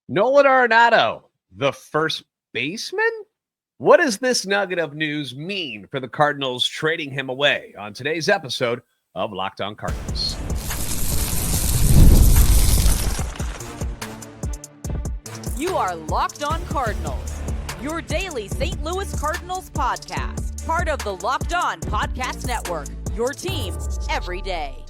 Nolan Arenado, the first baseman? What does this nugget of news mean for the Cardinals trading him away on today's episode of Locked On Cardinals? You are Locked On Cardinals, your daily St. Louis Cardinals podcast, part of the Locked On Podcast Network, your team every day.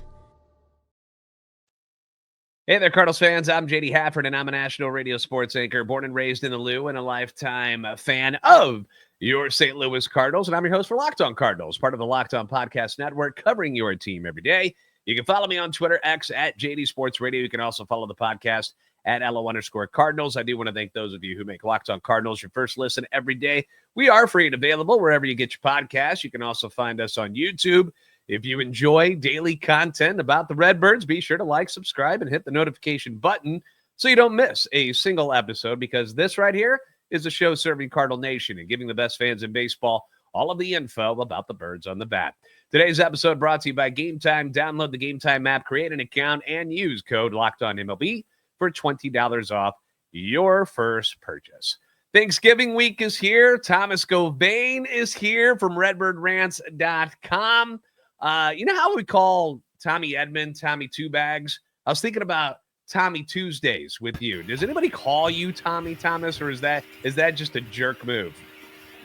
Hey there, Cardinals fans. I'm JD Hafford, and I'm a national radio sports anchor, born and raised in the Lou, and a lifetime fan of your St. Louis Cardinals. And I'm your host for Locked On Cardinals, part of the Locked On Podcast Network, covering your team every day. You can follow me on Twitter, X, at JD Sports Radio. You can also follow the podcast at LO_Cardinals. I do want to thank those of you who make Locked On Cardinals your first listen every day. We are free and available wherever you get your podcasts. You can also find us on YouTube. If you enjoy daily content about the Redbirds, be sure to like, subscribe, and hit the notification button so you don't miss a single episode, because this right here is a show serving Cardinal Nation and giving the best fans in baseball all of the info about the birds on the bat. Today's episode brought to you by GameTime. Download the GameTime app, create an account, and use code LOCKEDONMLB for $20 off your first purchase. Thanksgiving week is here. Thomas Govain is here from RedbirdRants.com. You know how we call Tommy Edman Tommy Two Bags? I was thinking about Tommy Tuesdays with you. Does anybody call you Tommy, Thomas, or is that just a jerk move?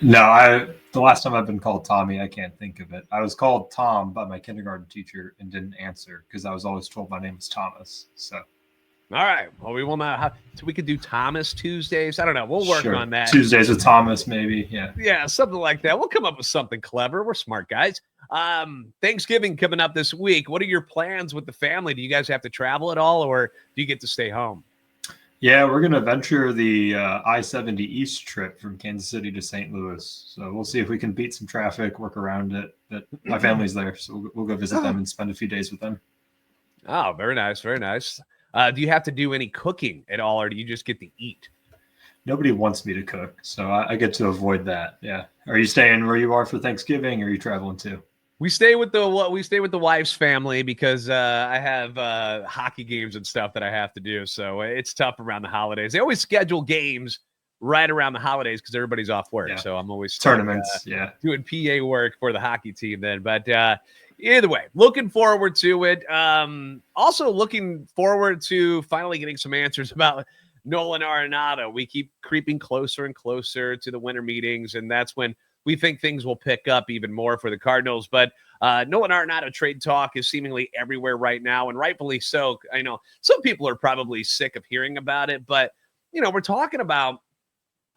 No, the last time I've been called Tommy, I can't think of it. I was called Tom by my kindergarten teacher and didn't answer because I was always told my name was Thomas. So, all right. Well, we will not. So we could do Thomas Tuesdays. I don't know. We'll work on that. Tuesdays with Thomas, maybe. Yeah, something like that. We'll come up with something clever. We're smart guys. Thanksgiving coming up this week. What are your plans with the family? Do you guys have to travel at all, or do you get to stay home? Yeah, we're going to venture the I-70 East trip from Kansas City to St. Louis. So we'll see if we can beat some traffic, work around it. But my family's there, so we'll go visit them and spend a few days with them. Oh, very nice. Very nice. Do you have to do any cooking at all, or do you just get to eat? Nobody wants me to cook, so I get to avoid that. Yeah. Are you staying where you are for Thanksgiving, or are you traveling too? We stay with the wife's family because I have hockey games and stuff that I have to do. So it's tough around the holidays. They always schedule games right around the holidays because everybody's off work. Yeah. So I'm always tournaments, doing PA work for the hockey team then. But either way, looking forward to it. Also looking forward to finally getting some answers about Nolan Arenado. We keep creeping closer and closer to the winter meetings, and that's when we think things will pick up even more for the Cardinals. But Nolan Arenado trade talk is seemingly everywhere right now, and rightfully so. I know some people are probably sick of hearing about it, but, we're talking about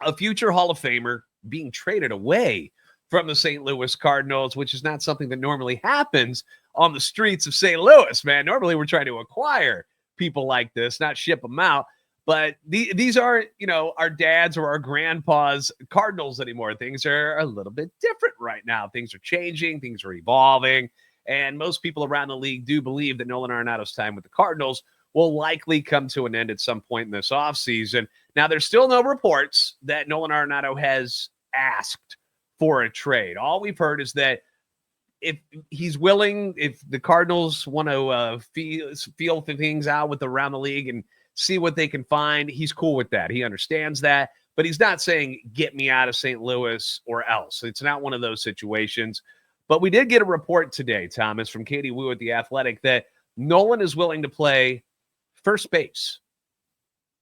a future Hall of Famer being traded away from the St. Louis Cardinals, which is not something that normally happens on the streets of St. Louis, man. Normally we're trying to acquire people like this, not ship them out. But these aren't, our dads or our grandpas' Cardinals anymore. Things are a little bit different right now. Things are changing. Things are evolving. And most people around the league do believe that Nolan Arenado's time with the Cardinals will likely come to an end at some point in this offseason. Now, there's still no reports that Nolan Arenado has asked for a trade. All we've heard is that if he's willing, if the Cardinals want to feel things out with around the league and see what they can find, he's cool with that. He understands that, but he's not saying, get me out of St. Louis or else. It's not one of those situations. But we did get a report today, Thomas, from Katie Wu at The Athletic, that Nolan is willing to play first base,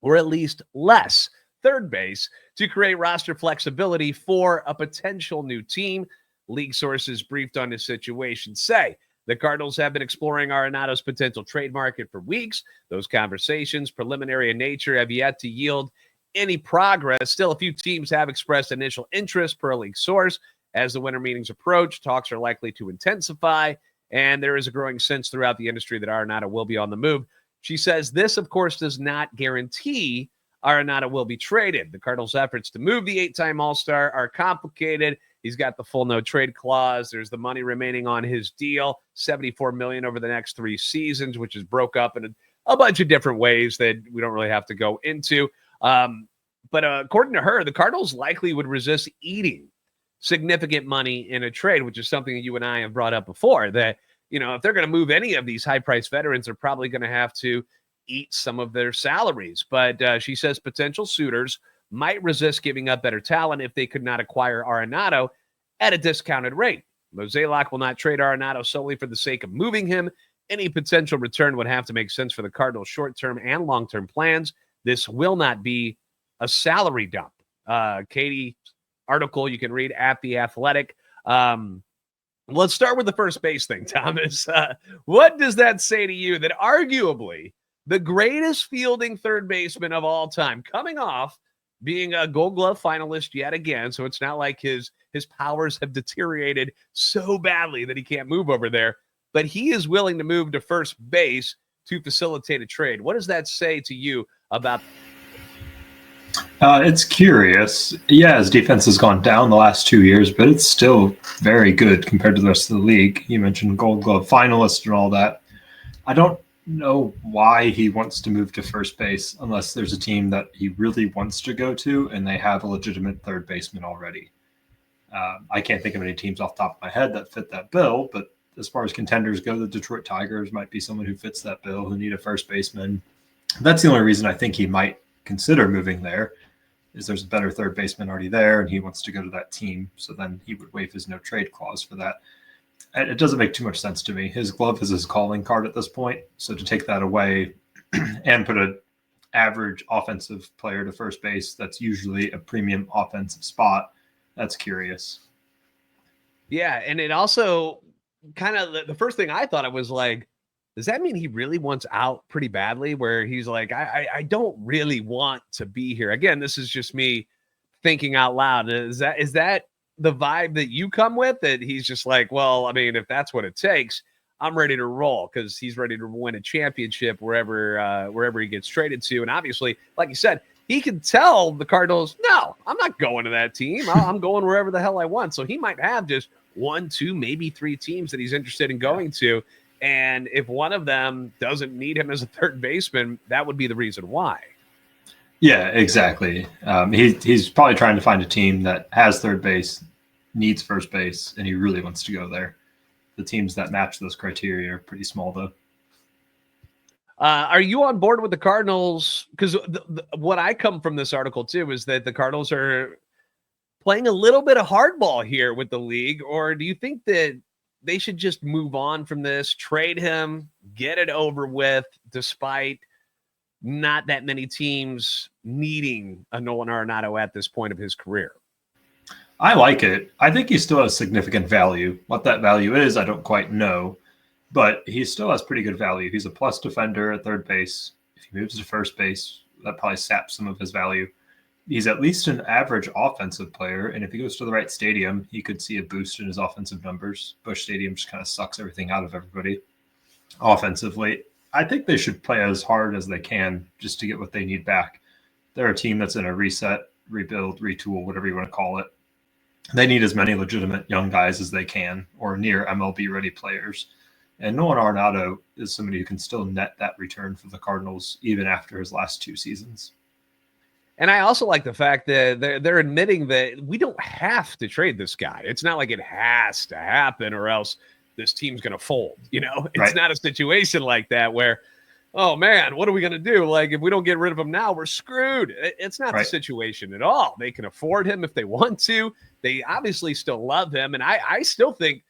or at least less third base, to create roster flexibility for a potential new team. League sources briefed on this situation say the Cardinals have been exploring Arenado's potential trade market for weeks. Those conversations, preliminary in nature, have yet to yield any progress. Still, a few teams have expressed initial interest per a league source. As the winter meetings approach, talks are likely to intensify, and there is a growing sense throughout the industry that Arenado will be on the move. She says this, of course, does not guarantee Arenado will be traded. The Cardinals' efforts to move the 8-time All-Star are complicated. He's got the full no-trade clause. There's the money remaining on his deal, $74 million over the next 3 seasons, which is broke up in a bunch of different ways that we don't really have to go into. But according to her, the Cardinals likely would resist eating significant money in a trade, which is something that you and I have brought up before, that, if they're going to move any of these high-priced veterans, they're probably going to have to eat some of their salaries. But she says potential suitors might resist giving up better talent if they could not acquire Arenado at a discounted rate. Mozeliak will not trade Arenado solely for the sake of moving him. Any potential return would have to make sense for the Cardinals' short-term and long-term plans. This will not be a salary dump. Katie's article you can read at The Athletic. Let's start with the first base thing, Thomas. What does that say to you that arguably the greatest fielding third baseman of all time, coming off being a Gold Glove finalist yet again, so it's not like his powers have deteriorated so badly that he can't move over there, but he is willing to move to first base to facilitate a trade. What does that say to you about? It's curious. Yeah, his defense has gone down the last 2 years, but it's still very good compared to the rest of the league. You mentioned Gold Glove finalist and all that. I don't know why he wants to move to first base unless there's a team that he really wants to go to and they have a legitimate third baseman already. I can't think of any teams off the top of my head that fit that bill, but as far as contenders go, the Detroit Tigers might be someone who fits that bill, who need a first baseman. That's the only reason I think he might consider moving there, is there's a better third baseman already there and he wants to go to that team. So then he would waive his no trade clause for that. It doesn't make too much sense to me. His glove is his calling card at this point. So to take that away and put an average offensive player to first base, that's usually a premium offensive spot. That's curious. Yeah. And it also kind of, the first thing I thought, it was like, does that mean he really wants out pretty badly, where he's like, I don't really want to be here? Again, this is just me thinking out loud. Is that the vibe that you come with, that he's just like, well, I mean, if that's what it takes, I'm ready to roll, because he's ready to win a championship wherever he gets traded to. And obviously, like you said, he can tell the Cardinals, no, I'm not going to that team. I'm going wherever the hell I want. So he might have just 1, 2, maybe 3 teams that he's interested in going to. And if one of them doesn't need him as a third baseman, that would be the reason why. Yeah, exactly. He's probably trying to find a team that has third base, needs first base, and he really wants to go there. The teams that match those criteria are pretty small, though. Are you on board with the Cardinals? Because what I come from this article, too, is that the Cardinals are playing a little bit of hardball here with the league. Or do you think that they should just move on from this, trade him, get it over with, despite not that many teams needing a Nolan Arenado at this point of his career? I like it. I think he still has significant value. What that value is, I don't quite know, but he still has pretty good value. He's a plus defender at third base. If he moves to first base, that probably saps some of his value. He's at least an average offensive player, and if he goes to the right stadium, he could see a boost in his offensive numbers. Busch Stadium just kind of sucks everything out of everybody offensively. I think they should play as hard as they can just to get what they need back. They're a team that's in a reset, rebuild, retool, whatever you want to call it. They need as many legitimate young guys as they can, or near MLB-ready players. And Nolan Arenado is somebody who can still net that return for the Cardinals even after his last 2 seasons. And I also like the fact that they're admitting that we don't have to trade this guy. It's not like it has to happen or else this team's going to fold. It's not a situation like that where, oh man, what are we going to do? Like, if we don't get rid of him now, we're screwed. It's not the situation at all. They can afford him if they want to. They obviously still love him. And I still think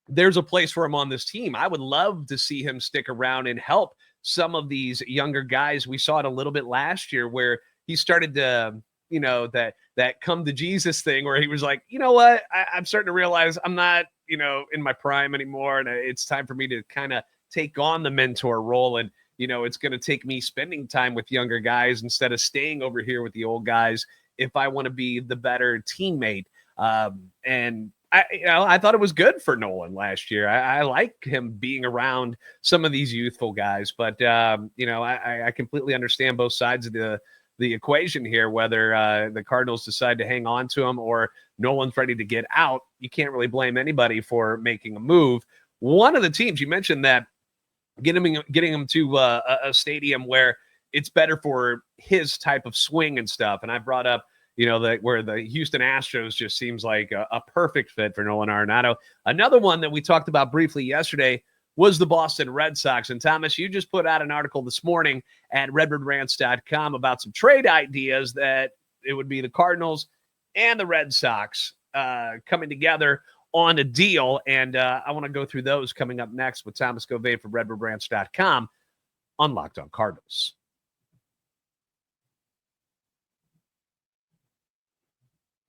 there's a place for him on this team. I would love to see him stick around and help some of these younger guys. We saw it a little bit last year where he started to, that come to Jesus thing, where he was like, you know what, I'm starting to realize I'm not, in my prime anymore. And it's time for me to kind of take on the mentor role. And, it's going to take me spending time with younger guys instead of staying over here with the old guys if I want to be the better teammate. And I thought it was good for Nolan last year. I like him being around some of these youthful guys, but I completely understand both sides of the equation here, whether the Cardinals decide to hang on to him or Nolan's ready to get out. You can't really blame anybody for making a move. One of the teams you mentioned that getting him to a stadium where it's better for his type of swing and stuff. And I brought up, that where the Houston Astros just seems like a perfect fit for Nolan Arenado. Another one that we talked about briefly yesterday was the Boston Red Sox. And Thomas, you just put out an article this morning at redbirdrants.com about some trade ideas that it would be the Cardinals and the Red Sox coming together on a deal. And I want to go through those coming up next with Thomas Govey from redbirdrants.com on Locked On Cardinals.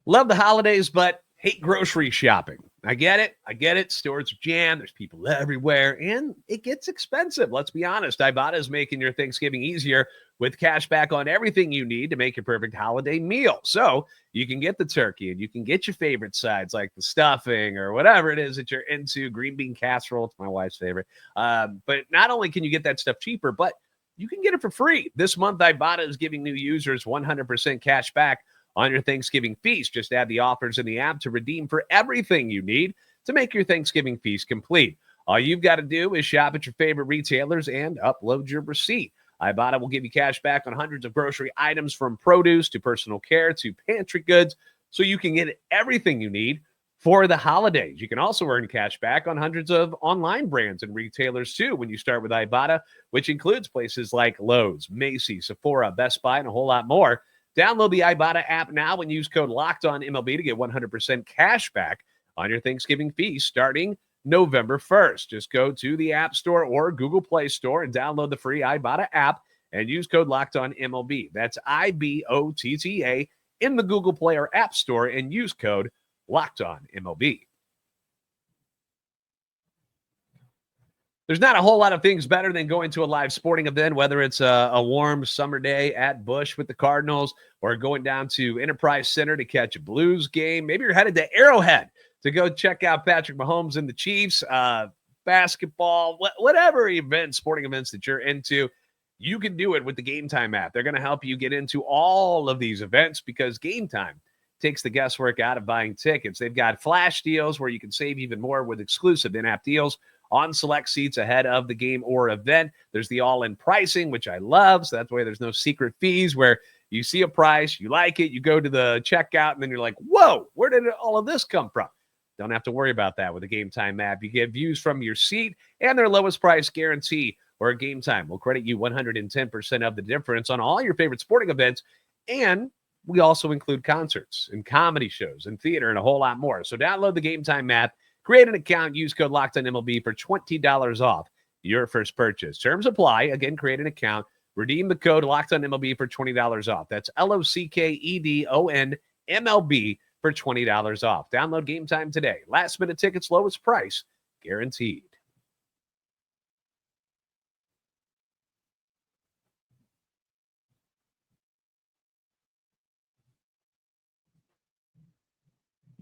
Love the holidays, but hate grocery shopping. I get it. Stores are jammed. There's people everywhere, and it gets expensive. Let's be honest. Ibotta is making your Thanksgiving easier with cash back on everything you need to make your perfect holiday meal. So you can get the turkey, and you can get your favorite sides like the stuffing or whatever it is that you're into. Green bean casserole, it's my wife's favorite. But not only can you get that stuff cheaper, but you can get it for free. This month, Ibotta is giving new users 100% cash back on your Thanksgiving feast. Just add the offers in the app to redeem for everything you need to make your Thanksgiving feast complete. All you've got to do is shop at your favorite retailers and upload your receipt. Ibotta will give you cash back on hundreds of grocery items, from produce to personal care to pantry goods, so you can get everything you need for the holidays. You can also earn cash back on hundreds of online brands and retailers too when you start with Ibotta, which includes places like Lowe's, Macy's, Sephora, Best Buy, and a whole lot more. Download the Ibotta app now and use code LOCKEDONMLB to get 100% cash back on your Thanksgiving feast starting November 1st. Just go to the App Store or Google Play Store and download the free Ibotta app and use code LOCKEDONMLB. That's IBOTTA in the Google Play or App Store and use code LOCKEDONMLB. There's not a whole lot of things better than going to a live sporting event, whether it's a warm summer day at Busch with the Cardinals or going down to Enterprise Center to catch a Blues game. Maybe you're headed to Arrowhead to go check out Patrick Mahomes and the Chiefs, basketball, whatever sporting events that you're into. You can do it with the GameTime app. They're going to help you get into all of these events because GameTime takes the guesswork out of buying tickets. They've got flash deals where you can save even more with exclusive in-app deals on select seats ahead of the game or event. There's the all-in pricing, which I love. So that's why there's no secret fees where you see a price, you like it, you go to the checkout, and then you're like, whoa, where did all of this come from? Don't have to worry about that with the GameTime app. You get views from your seat and their lowest price guarantee, or GameTime will credit you 110% of the difference on all your favorite sporting events. And we also include concerts and comedy shows and theater and a whole lot more. So download the GameTime app, create an account, use code LOCKEDONMLB for $20 off your first purchase. Terms apply. Again, create an account, redeem the code LOCKEDONMLB for $20 off. That's LOCKEDONMLB for $20 off. Download GameTime today. Last minute tickets, lowest price guaranteed.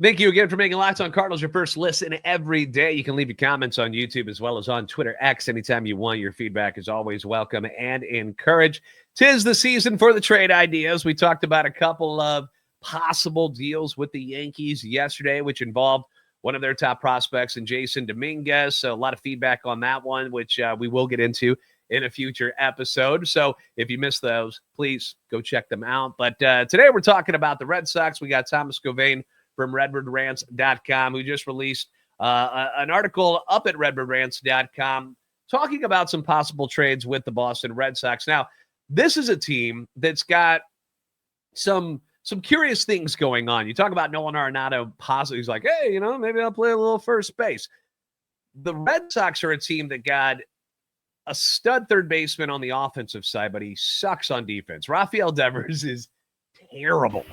Thank you again for making Locked On Cardinals your first listen every day. You can leave your comments on YouTube as well as on Twitter X anytime you want. Your feedback is always welcome and encouraged. 'Tis the season for the trade ideas. We talked about a couple of possible deals with the Yankees yesterday, which involved one of their top prospects in Jason Dominguez. So a lot of feedback on that one, which we will get into in a future episode. So if you missed those, please go check them out. But today we're talking about the Red Sox. We got Thomas Govey from redbirdrants.com, who just released an article up at redbirdrants.com talking about some possible trades with the Boston Red Sox. Now, this is a team that's got some curious things going on. You talk about Nolan Arenado possibly. He's like, hey, maybe I'll play a little first base. The Red Sox are a team that got a stud third baseman on the offensive side, but he sucks on defense. Rafael Devers is terrible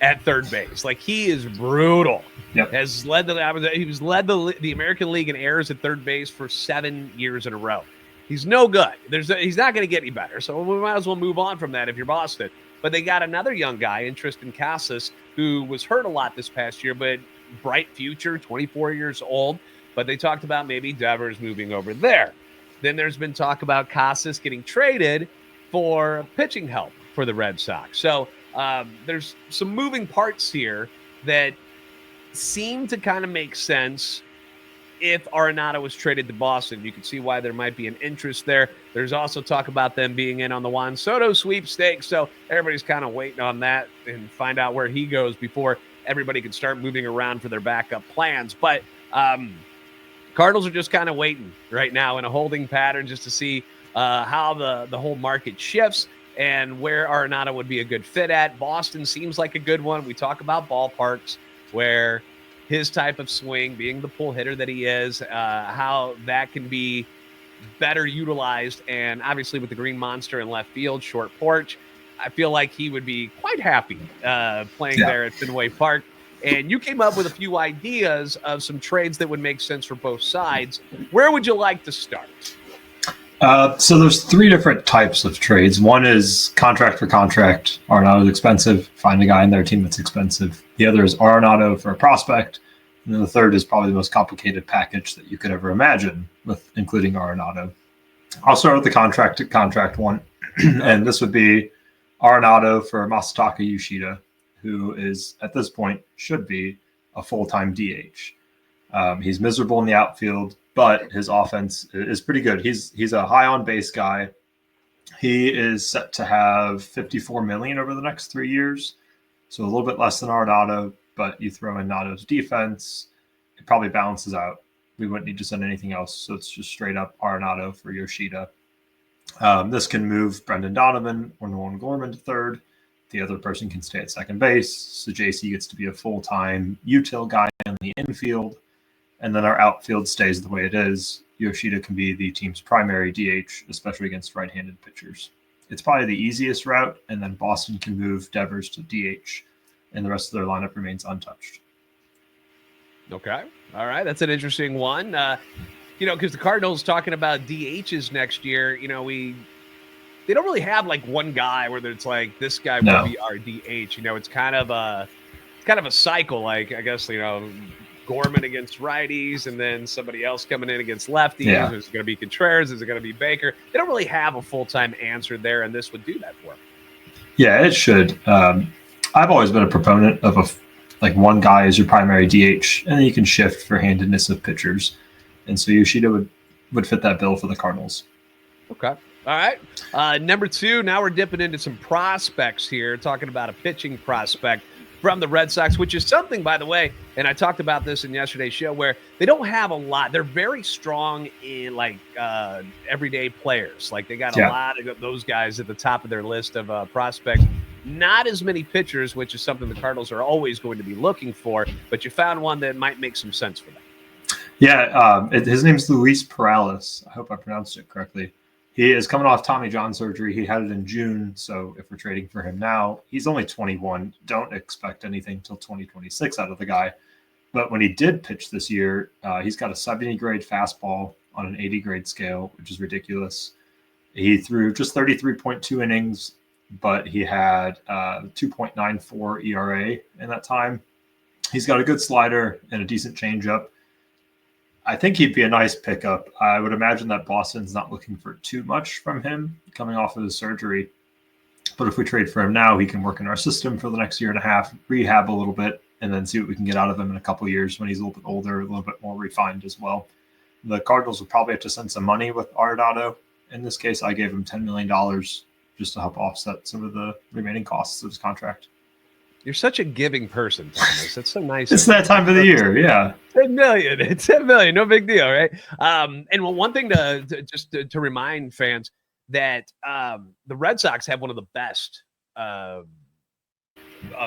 at third base. Like, he is brutal. Yep. Has led the American League in errors at third base for 7 years in a row. He's no good. He's not going to get any better. So we might as well move on from that if you're Boston. But they got another young guy in Tristan Casas, who was hurt a lot this past year, but bright future, 24 years old. But they talked about maybe Devers moving over there. Then there's been talk about Casas getting traded for pitching help for the Red Sox. So there's some moving parts here that seem to kind of make sense. If Arenado was traded to Boston, you can see why there might be an interest there. There's also talk about them being in on the Juan Soto sweepstakes, so everybody's kind of waiting on that and find out where he goes before everybody can start moving around for their backup plans. But Cardinals are just kind of waiting right now in a holding pattern just to see how the whole market shifts and where Arenado would be a good fit at. Boston seems like a good one. We talk about ballparks where his type of swing, being the pull hitter that he is, how that can be better utilized. And obviously with the Green Monster in left field, short porch, I feel like he would be quite happy playing there at Fenway Park. And you came up with a few ideas of some trades that would make sense for both sides. Where would you like to start? So there's 3 different types of trades. One is contract for contract. Arenado is expensive. Find a guy in their team that's expensive. The other is Arenado for a prospect. And then the third is probably the most complicated package that you could ever imagine, with including Arenado. I'll start with the contract to contract one. And this would be Arenado for Masataka Yoshida, who is, at this point, should be a full-time DH. He's miserable in the outfield, but his offense is pretty good. He's a high on-base guy. He is set to have $54 million over the next 3 years, so a little bit less than Arenado, but you throw in Nado's defense, it probably balances out. We wouldn't need to send anything else, so it's just straight up Arenado for Yoshida. This can move Brendan Donovan or Nolan Gorman to third. The other person can stay at second base. So JC gets to be a full-time util guy in the infield. And then our outfield stays the way it is. Yoshida can be the team's primary DH, especially against right-handed pitchers. It's probably the easiest route, and then Boston can move Devers to DH, and the rest of their lineup remains untouched. Okay. All right. That's an interesting one. Because the Cardinals talking about DHs next year, they don't really have like one guy where it's like this guy will be our DH. It's kind of a cycle. Like I guess Gorman against righties, and then somebody else coming in against lefties. Yeah. Is it going to be Contreras? Is it going to be Baker? They don't really have a full-time answer there, and this would do that for them. Yeah, it should. I've always been a proponent of one guy is your primary DH, and then you can shift for handedness of pitchers. And so Yoshida would fit that bill for the Cardinals. Okay. All right. Number 2, now we're dipping into some prospects here, talking about a pitching prospect from the Red Sox, which is something, by the way, and I talked about this in yesterday's show, where they don't have a lot. They're very strong in everyday players. Like they got a lot of those guys at the top of their list of prospects. Not as many pitchers, which is something the Cardinals are always going to be looking for, but you found one that might make some sense for them. Yeah, his name's Luis Perales. I hope I pronounced it correctly. He is coming off Tommy John surgery. He had it in June, so if we're trading for him now, he's only 21. Don't expect anything until 2026 out of the guy. But when he did pitch this year, he's got a 70-grade fastball on an 80-grade scale, which is ridiculous. He threw just 33.2 innings, but he had 2.94 ERA in that time. He's got a good slider and a decent changeup. I think he'd be a nice pickup. I would imagine that Boston's not looking for too much from him coming off of his surgery. But if we trade for him now, he can work in our system for the next year and a half, rehab a little bit, and then see what we can get out of him in a couple of years when he's a little bit older, a little bit more refined as well. The Cardinals would probably have to send some money with Arenado. In this case, I gave him $10 million just to help offset some of the remaining costs of his contract. You're such a giving person, Thomas. That's so nice. It's that time of the year, yeah. $10 million. It's $10 million. No big deal, right? And one thing to remind fans that the Red Sox have one of the best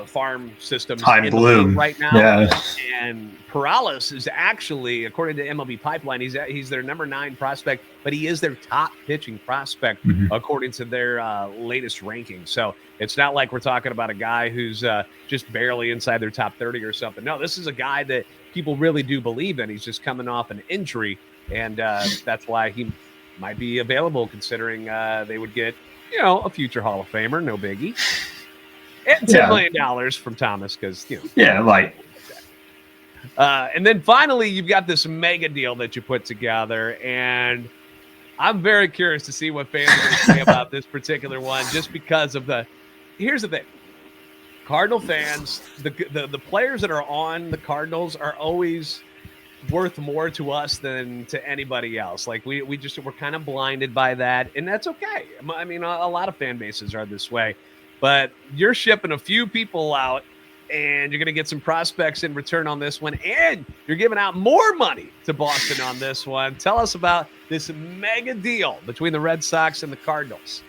farm systems in the league right now. Yeah. And Perales is actually, according to MLB Pipeline, he's their number 9 prospect, but he is their top pitching prospect according to their latest ranking. So it's not like we're talking about a guy who's just barely inside their top 30 or something. No, this is a guy that people really do believe in. He's just coming off an injury, and that's why he might be available, considering they would get, a future Hall of Famer, no biggie. And $10 million from Thomas because, and then finally, you've got this mega deal that you put together, and I'm very curious to see what fans are going to say about this particular one, just because of here's the thing. Cardinal fans, the players that are on the Cardinals are always worth more to us than to anybody else. Like we're kind of blinded by that, and that's okay. I mean, a lot of fan bases are this way. But you're shipping a few people out, and you're going to get some prospects in return on this one, and you're giving out more money to Boston on this one. Tell us about this mega deal between the Red Sox and the Cardinals.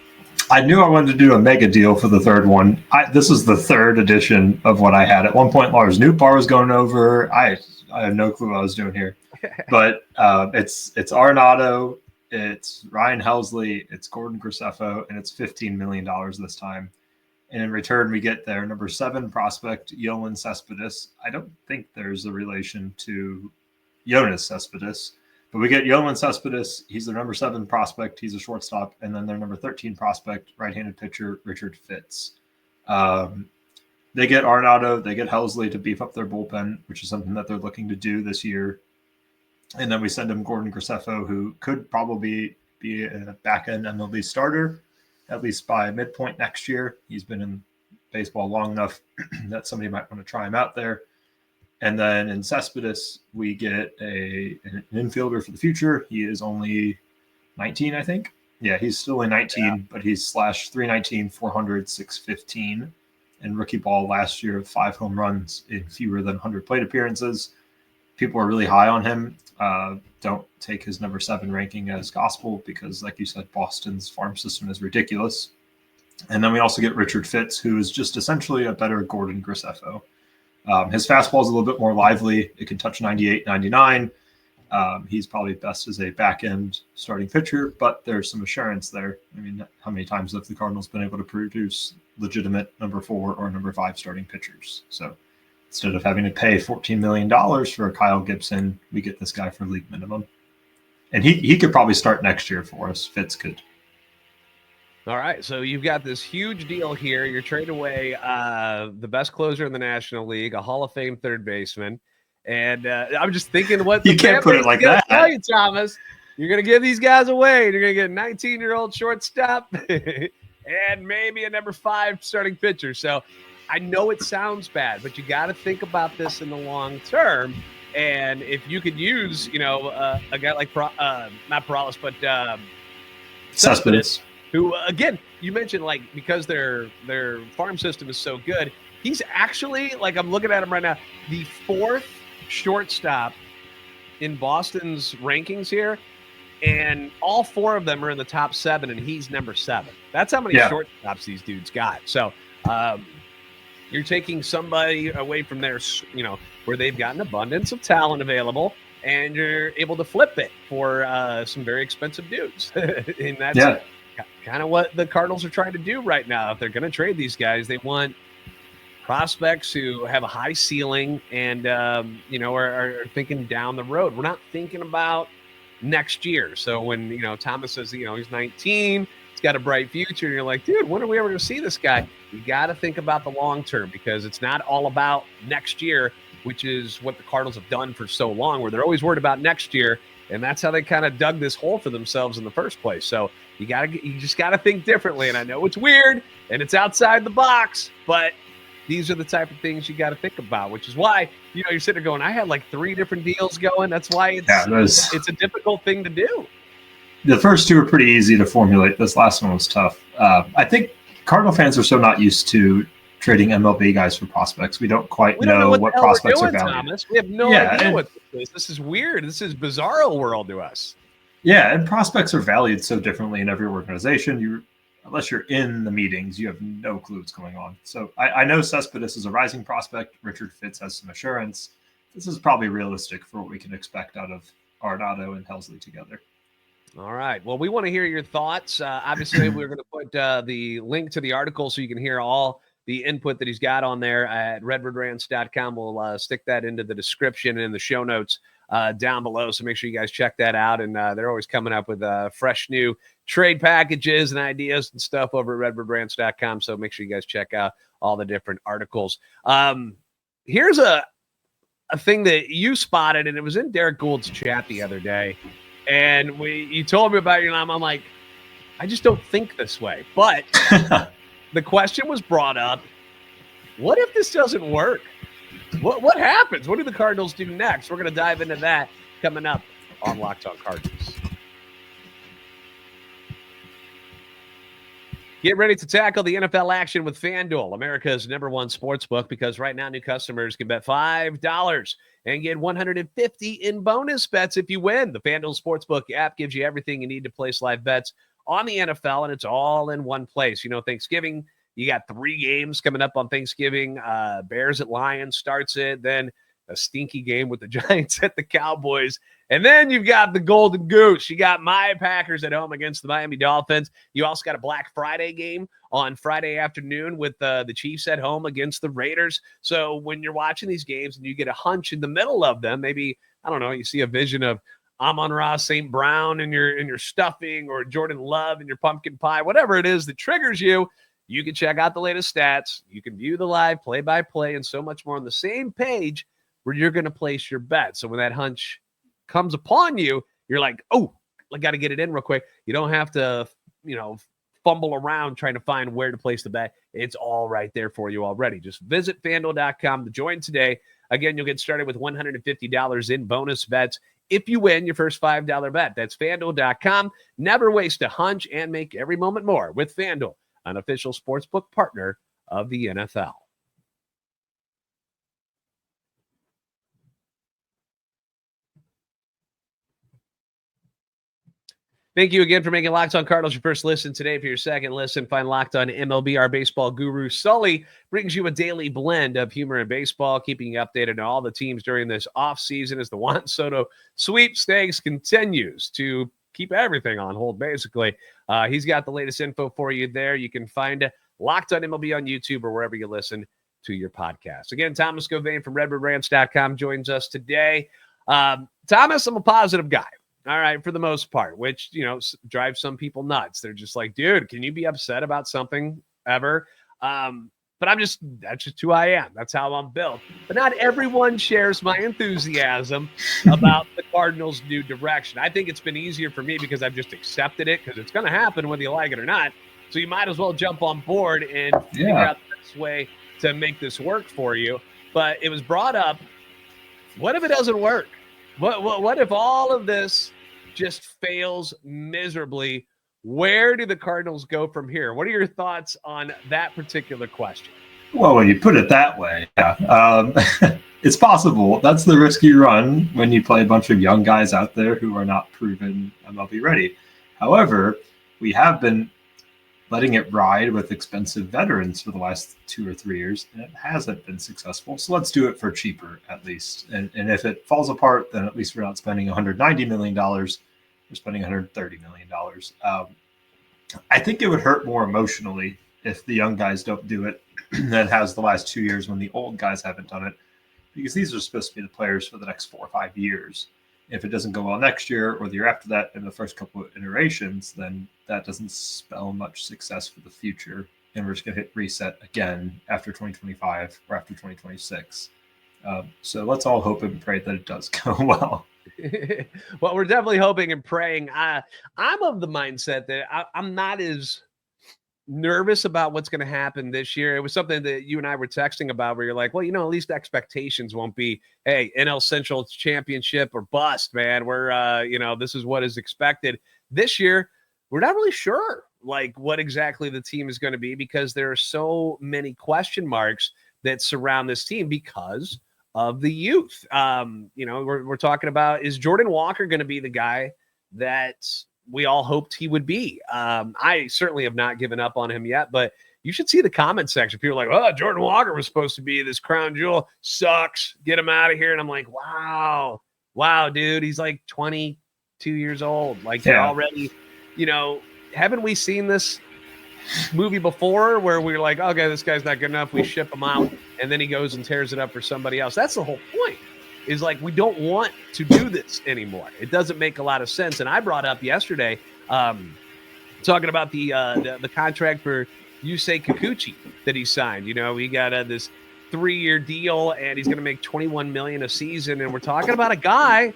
I knew I wanted to do a mega deal for the third one. This is the third edition of what I had. At one point, Lars Nootbaar was going over. I have no clue what I was doing here. But it's Arenado, it's Ryan Helsley, it's Gordon Graceffo, and it's $15 million this time. And in return, we get their number 7 prospect, Yoenis Cespedes. I don't think there's a relation to Yoenis Cespedes, but we get Yoenis Cespedes. He's their number 7 prospect. He's a shortstop. And then their number 13 prospect, right-handed pitcher, Richard Fitz. They get Arenado. They get Helsley to beef up their bullpen, which is something that they're looking to do this year. And then we send them Gordon Graceffo, who could probably be a back-end MLB starter, at least by midpoint next year. He's been in baseball long enough that somebody might want to try him out there. And then in Cespedes, we get an infielder for the future. He is only 19, I think. Yeah, he's still only 19, but he's slash 319, 400, 615. And rookie ball last year with 5 home runs in fewer than 100 plate appearances. People are really high on him. Don't take his number 7 ranking as gospel because, like you said, Boston's farm system is ridiculous. And then we also get Richard Fitz, who is just essentially a better Gordon Graceffo. His fastball is a little bit more lively. It can touch 98, 99. He's probably best as a back-end starting pitcher, but there's some assurance there. I mean, how many times have the Cardinals been able to produce legitimate number 4 or number 5 starting pitchers? So instead of having to pay $14 million for Kyle Gibson, we get this guy for league minimum. And he could probably start next year for us. Fitz could. All right, so you've got this huge deal here. You're trading away the best closer in the National League, a Hall of Fame third baseman. And I'm just thinking what you can't put it like that. Tell you, Thomas, you're going to give these guys away. You're going to get a 19-year-old shortstop and maybe a number 5 starting pitcher. So I know it sounds bad, but you got to think about this in the long term. And if you could use, a guy like not Perales, but Cespedes, who again you mentioned, like, because their farm system is so good, he's actually, like, I'm looking at him right now, the 4th shortstop in Boston's rankings here, and all 4 of them are in the top 7, and he's number 7. That's how many shortstops these dudes got. So you're taking somebody away from their, where they've got an abundance of talent available, and you're able to flip it for some very expensive dudes. And that's kind of what the Cardinals are trying to do right now. If they're going to trade these guys, they want prospects who have a high ceiling and, are thinking down the road. We're not thinking about next year. So when, Thomas says, he's 19, he's got a bright future, and you're like, dude, when are we ever going to see this guy? You got to think about the long term, because it's not all about next year, which is what the Cardinals have done for so long, where they're always worried about next year. And that's how they kind of dug this hole for themselves in the first place. So you just got to think differently. And I know it's weird and it's outside the box, but these are the type of things you got to think about, which is why, you're sitting there going, I had like 3 different deals going. That's why it's a difficult thing to do. The first 2 are pretty easy to formulate. This last one was tough. I think Cardinal fans are so not used to trading MLB guys for prospects. We don't quite know what prospects are valued. Thomas. We have no idea what this is. This is weird. This is bizarro world to us. Yeah, and prospects are valued so differently in every organization. Unless you're in the meetings, you have no clue what's going on. So I know Cespedes is a rising prospect. Richard Fitz has some assurance. This is probably realistic for what we can expect out of Arenado and Helsley together. All right. Well, we want to hear your thoughts. Obviously, we're going to put the link to the article so you can hear all the input that he's got on there at redwoodrans.com. We'll stick that into the description and in the show notes down below. So make sure you guys check that out. And they're always coming up with fresh new trade packages and ideas and stuff over at redwoodrans.com. So make sure you guys check out all the different articles. Here's a thing that you spotted, and it was in Derek Gould's chat the other day. And you told me about your mom. I'm like, I just don't think this way. But the question was brought up, what if this doesn't work? What happens? What do the Cardinals do next? We're going to dive into that coming up on Locked On Cardinals. Get ready to tackle the NFL action with FanDuel, America's #1 sportsbook, because right now new customers can bet $5 and get $150 in bonus bets if you win. The FanDuel Sportsbook app gives you everything you need to place live bets on the NFL, and it's all in one place. You know, Thanksgiving, you got 3 games coming up on Thanksgiving. Bears at Lions starts it, then a stinky game with the Giants at the Cowboys. And then you've got the Golden Goose. You got my Packers at home against the Miami Dolphins. You also got a Black Friday game on Friday afternoon with the Chiefs at home against the Raiders. So when you're watching these games and you get a hunch in the middle of them, maybe, I don't know, you see a vision of Amon-Ra St. Brown in your stuffing, or Jordan Love in your pumpkin pie, whatever it is that triggers you, you can check out the latest stats. You can view the live play-by-play and so much more on the same page where you're going to place your bet. So when that hunch comes upon you, you're like, oh, I got to get it in real quick. You don't have to, fumble around trying to find where to place the bet. It's all right there for you already. Just visit FanDuel.com to join today. Again, you'll get started with $150 in bonus bets if you win your first $5 bet. That's FanDuel.com. Never waste a hunch and make every moment more with FanDuel, an official sportsbook partner of the NFL. Thank you again for making Locked On Cardinals your first listen today. For your second listen, find Locked On MLB. Our baseball guru, Sully, brings you a daily blend of humor and baseball, keeping you updated on all the teams during this offseason as the Juan Soto sweepstakes continues to keep everything on hold, basically. He's got the latest info for you there. You can find Locked On MLB on YouTube or wherever you listen to your podcast. Again, Thomas Govain from RedbirdRants.com joins us today. Thomas, I'm a positive guy. All right, for the most part, which, drives some people nuts. They're just like, dude, can you be upset about something ever? But that's just who I am. That's how I'm built. But not everyone shares my enthusiasm about the Cardinals' new direction. I think it's been easier for me because I've just accepted it, because it's going to happen whether you like it or not. So you might as well jump on board and figure out the best way to make this work for you. But it was brought up, what if it doesn't work? What if all of this just fails miserably? Where do the Cardinals go from here? What are your thoughts on that particular question? Well, when you put it that way, it's possible. That's the risk you run when you play a bunch of young guys out there who are not proven MLB ready. However, we have been letting it ride with expensive veterans for the last 2 or 3 years, and it hasn't been successful. So let's do it for cheaper, at least. And if it falls apart, then at least we're not spending $190 million. We're spending $130 million. I think it would hurt more emotionally if the young guys don't do it than it has the last 2 years when the old guys haven't done it, because these are supposed to be the players for the next 4 or 5 years. If it doesn't go well next year or the year after that in the first couple of iterations, then that doesn't spell much success for the future. And we're just going to hit reset again after 2025 or after 2026. So let's all hope and pray that it does go well. Well, we're definitely hoping and praying. I'm of the mindset that I'm not as nervous about what's going to happen this year. It was something that you and I were texting about where you're like, well, at least expectations won't be, hey, NL Central championship or bust, man. We're, this is what is expected. This year, we're not really sure like what exactly the team is going to be, because there are so many question marks that surround this team because of the youth. We're talking about, is Jordan Walker going to be the guy that we all hoped he would be? I certainly have not given up on him yet, but you should see the comment section. People are like, oh, Jordan Walker was supposed to be this crown jewel. Sucks. Get him out of here. And I'm like, wow, dude. He's like 22 years old. Like, they're already, haven't we seen this movie before where we're like, okay, this guy's not good enough. We ship him out, and then he goes and tears it up for somebody else. That's the whole point. Is like, we don't want to do this anymore. It doesn't make a lot of sense. And I brought up yesterday, talking about the contract for Yusei Kikuchi that he signed. He got this 3-year deal, and he's going to make $21 million a season. And we're talking about a guy.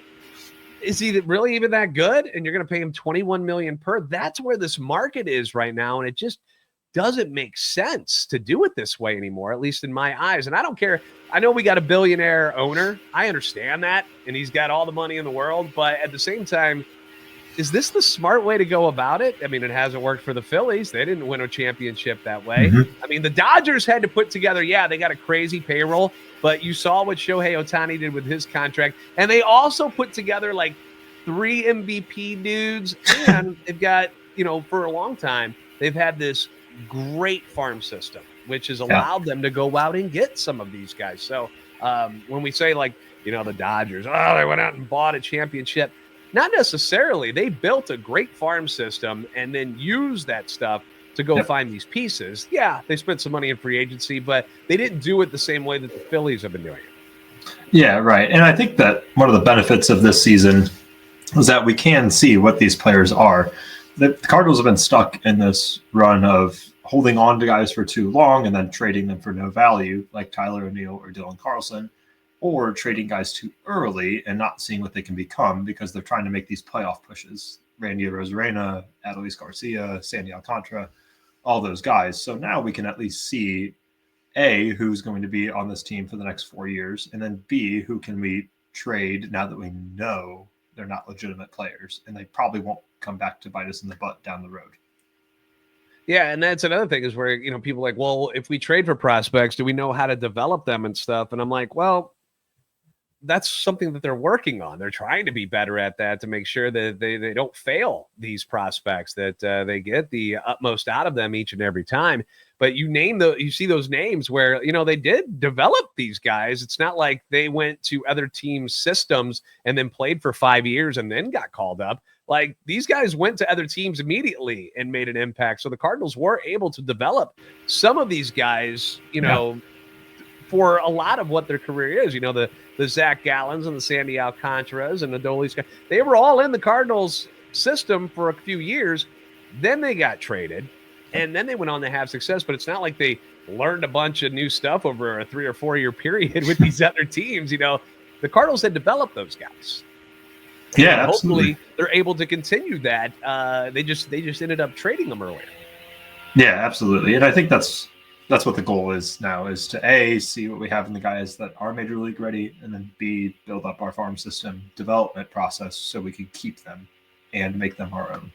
Is he really even that good? And you're going to pay him $21 million per? That's where this market is right now, and it just doesn't make sense to do it this way anymore, at least in my eyes. And I don't care. I know we got a billionaire owner. I understand that, and he's got all the money in the world. But at the same time, is this the smart way to go about it? I mean, it hasn't worked for the Phillies. They didn't win a championship that way. I mean, the Dodgers had to put together, they got a crazy payroll, but you saw what Shohei Ohtani did with his contract. And they also put together like 3 MVP dudes. And they've got, for a long time, they've had this great farm system, which has allowed them to go out and get some of these guys. So when we say like, the Dodgers, they went out and bought a championship. Not necessarily. They built a great farm system and then used that stuff to go find these pieces. Yeah, they spent some money in free agency, but they didn't do it the same way that the Phillies have been doing it. Yeah, right. And I think that one of the benefits of this season is that we can see what these players are. The Cardinals have been stuck in this run of holding on to guys for too long and then trading them for no value, like Tyler O'Neill or Dylan Carlson, or trading guys too early and not seeing what they can become because they're trying to make these playoff pushes. Randy Arozarena, Adolis Garcia, Sandy Alcantara, all those guys. So now we can at least see, A, who's going to be on this team for the next 4 years, and then B, who can we trade now that we know they're not legitimate players, and they probably won't come back to bite us in the butt down the road. Yeah, and that's another thing is where, people are like, well, if we trade for prospects, do we know how to develop them and stuff? And I'm like, well, that's something that they're working on. They're trying to be better at that to make sure that they don't fail these prospects, that they get the utmost out of them each and every time. But you see those names where, they did develop these guys. It's not like they went to other teams' systems and then played for 5 years and then got called up. Like, these guys went to other teams immediately and made an impact. So the Cardinals were able to develop some of these guys, for a lot of what their career is. The Zach Gallens and the Sandy Alcantaras and the Adolis, they were all in the Cardinals system for a few years. Then they got traded, and then they went on to have success. But it's not like they learned a bunch of new stuff over a 3 or 4 year period with these other teams. The Cardinals had developed those guys. Yeah, and absolutely. Hopefully they're able to continue that. They just ended up trading them earlier. Yeah, absolutely. And I think that's what the goal is now, is to A, see what we have in the guys that are major league ready, and then B, build up our farm system development process so we can keep them and make them our own.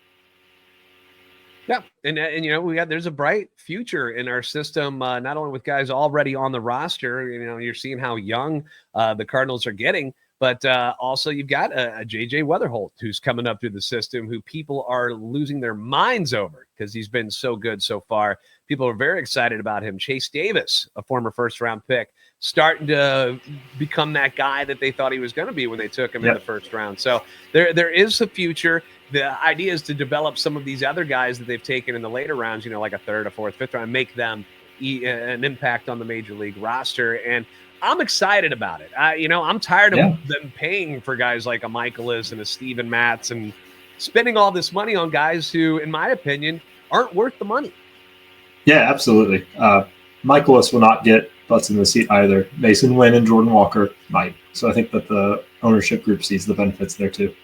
Yeah, and there's a bright future in our system, not only with guys already on the roster. You're seeing how young the Cardinals are getting, but also you've got a JJ Weatherholt who's coming up through the system, who people are losing their minds over because he's been so good so far. People are very excited about him. Chase Davis, a former first-round pick, starting to become that guy that they thought he was going to be when they took him in the first round. So there is a future. The idea is to develop some of these other guys that they've taken in the later rounds, like a third, a fourth, fifth round, make them an impact on the major league roster. And I'm excited about it. I'm tired of them paying for guys like a Michaelis and a Steven Matz and spending all this money on guys who, in my opinion, aren't worth the money. Yeah, absolutely. Michaelis will not get butts in the seat either. Mason Wynn and Jordan Walker might. So I think that the ownership group sees the benefits there too.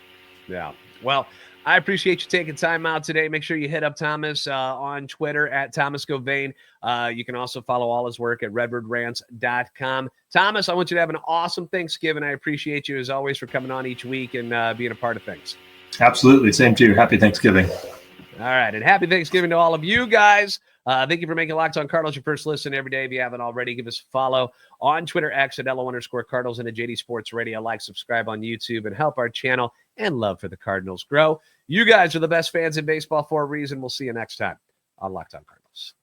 Yeah. Well, I appreciate you taking time out today. Make sure you hit up Thomas on Twitter at Thomas Govain. You can also follow all his work at redbirdrants.com. Thomas, I want you to have an awesome Thanksgiving. I appreciate you, as always, for coming on each week and being a part of things. Absolutely. Same to you. Happy Thanksgiving. All right. And happy Thanksgiving to all of you guys. Thank you for making Locked On Cardinals your first listen every day. If you haven't already, give us a follow on Twitter, X at LO_Cardinals, and at JD Sports Radio. Like, subscribe on YouTube, and help our channel and love for the Cardinals grow. You guys are the best fans in baseball for a reason. We'll see you next time on Locked On Cardinals.